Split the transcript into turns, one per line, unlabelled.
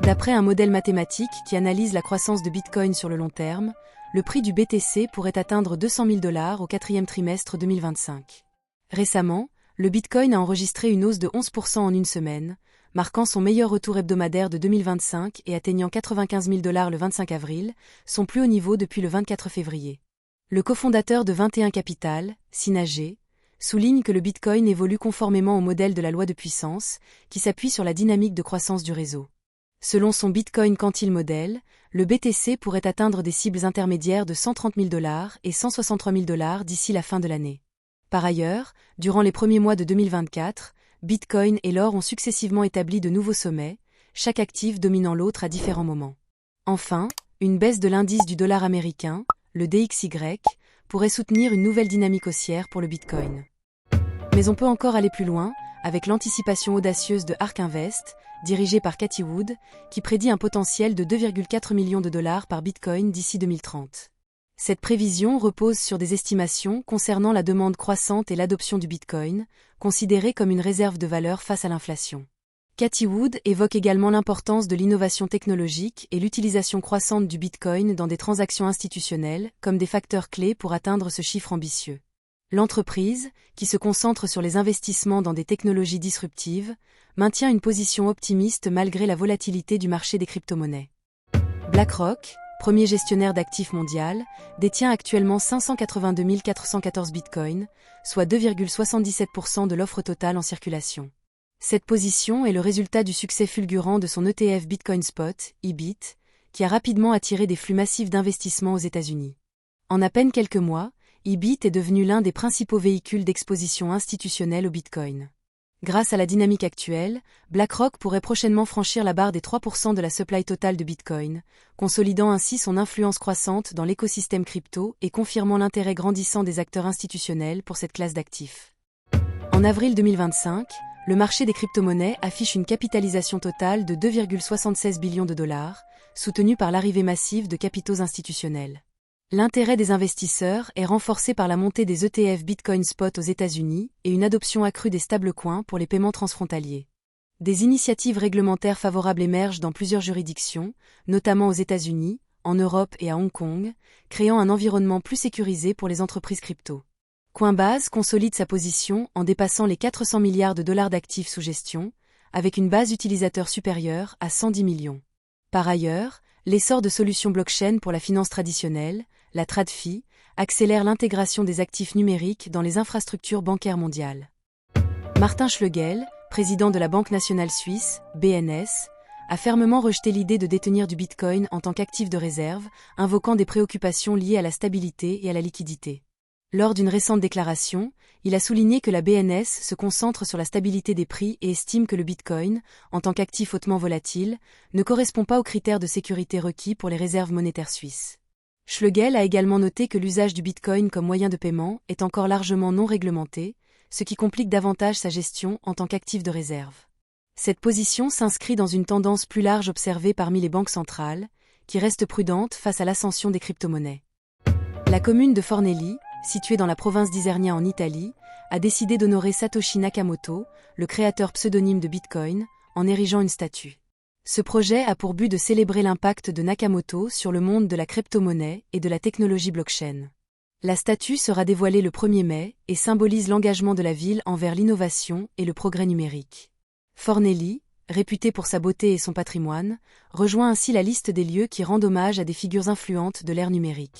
D'après un modèle mathématique qui analyse la croissance de Bitcoin sur le long terme, le prix du BTC pourrait atteindre 200 000 $ au quatrième trimestre 2025. Récemment, le Bitcoin a enregistré une hausse de 11% en une semaine, marquant son meilleur retour hebdomadaire de 2025 et atteignant 95 000 $ le 25 avril, son plus haut niveau depuis le 24 février. Le cofondateur de 21 Capital, Sinager, souligne que le Bitcoin évolue conformément au modèle de la loi de puissance, qui s'appuie sur la dynamique de croissance du réseau. Selon son Bitcoin Quantile Model, le BTC pourrait atteindre des cibles intermédiaires de 130 000 $ et 163 000 $ d'ici la fin de l'année. Par ailleurs, durant les premiers mois de 2024, Bitcoin et l'or ont successivement établi de nouveaux sommets, chaque actif dominant l'autre à différents moments. Enfin, une baisse de l'indice du dollar américain, le DXY, pourrait soutenir une nouvelle dynamique haussière pour le Bitcoin. Mais on peut encore aller plus loin, avec l'anticipation audacieuse de ARK Invest, dirigée par Cathie Wood, qui prédit un potentiel de 2,4 millions de $ par Bitcoin d'ici 2030. Cette prévision repose sur des estimations concernant la demande croissante et l'adoption du Bitcoin, considérée comme une réserve de valeur face à l'inflation. Cathie Wood évoque également l'importance de l'innovation technologique et l'utilisation croissante du Bitcoin dans des transactions institutionnelles comme des facteurs clés pour atteindre ce chiffre ambitieux. L'entreprise, qui se concentre sur les investissements dans des technologies disruptives, maintient une position optimiste malgré la volatilité du marché des crypto-monnaies. BlackRock, premier gestionnaire d'actifs mondial, détient actuellement 582 414 bitcoins, soit 2,77% de l'offre totale en circulation. Cette position est le résultat du succès fulgurant de son ETF Bitcoin Spot, IBIT, qui a rapidement attiré des flux massifs d'investissement aux États-Unis. En à peine quelques mois, IBIT est devenu l'un des principaux véhicules d'exposition institutionnelle au Bitcoin. Grâce à la dynamique actuelle, BlackRock pourrait prochainement franchir la barre des 3% de la supply totale de Bitcoin, consolidant ainsi son influence croissante dans l'écosystème crypto et confirmant l'intérêt grandissant des acteurs institutionnels pour cette classe d'actifs. En avril 2025, le marché des crypto-monnaies affiche une capitalisation totale de 2,76 billions de dollars, soutenue par l'arrivée massive de capitaux institutionnels. L'intérêt des investisseurs est renforcé par la montée des ETF Bitcoin Spot aux États-Unis et une adoption accrue des stablecoins pour les paiements transfrontaliers. Des initiatives réglementaires favorables émergent dans plusieurs juridictions, notamment aux États-Unis, en Europe et à Hong Kong, créant un environnement plus sécurisé pour les entreprises crypto. Coinbase consolide sa position en dépassant les 400 milliards de dollars d'actifs sous gestion, avec une base utilisateur supérieure à 110 millions. Par ailleurs, l'essor de solutions blockchain pour la finance traditionnelle, la TradFi, accélère l'intégration des actifs numériques dans les infrastructures bancaires mondiales. Martin Schlegel, président de la Banque nationale suisse, BNS, a fermement rejeté l'idée de détenir du Bitcoin en tant qu'actif de réserve, invoquant des préoccupations liées à la stabilité et à la liquidité. Lors d'une récente déclaration, il a souligné que la BNS se concentre sur la stabilité des prix et estime que le Bitcoin, en tant qu'actif hautement volatile, ne correspond pas aux critères de sécurité requis pour les réserves monétaires suisses. Schlegel a également noté que l'usage du Bitcoin comme moyen de paiement est encore largement non réglementé, ce qui complique davantage sa gestion en tant qu'actif de réserve. Cette position s'inscrit dans une tendance plus large observée parmi les banques centrales, qui restent prudentes face à l'ascension des crypto-monnaies. La commune de Fornelli, située dans la province d'Isernia en Italie, a décidé d'honorer Satoshi Nakamoto, le créateur pseudonyme de Bitcoin, en érigeant une statue. Ce projet a pour but de célébrer l'impact de Nakamoto sur le monde de la crypto-monnaie et de la technologie blockchain. La statue sera dévoilée le 1er mai et symbolise l'engagement de la ville envers l'innovation et le progrès numérique. Fornelli, réputé pour sa beauté et son patrimoine, rejoint ainsi la liste des lieux qui rendent hommage à des figures influentes de l'ère numérique.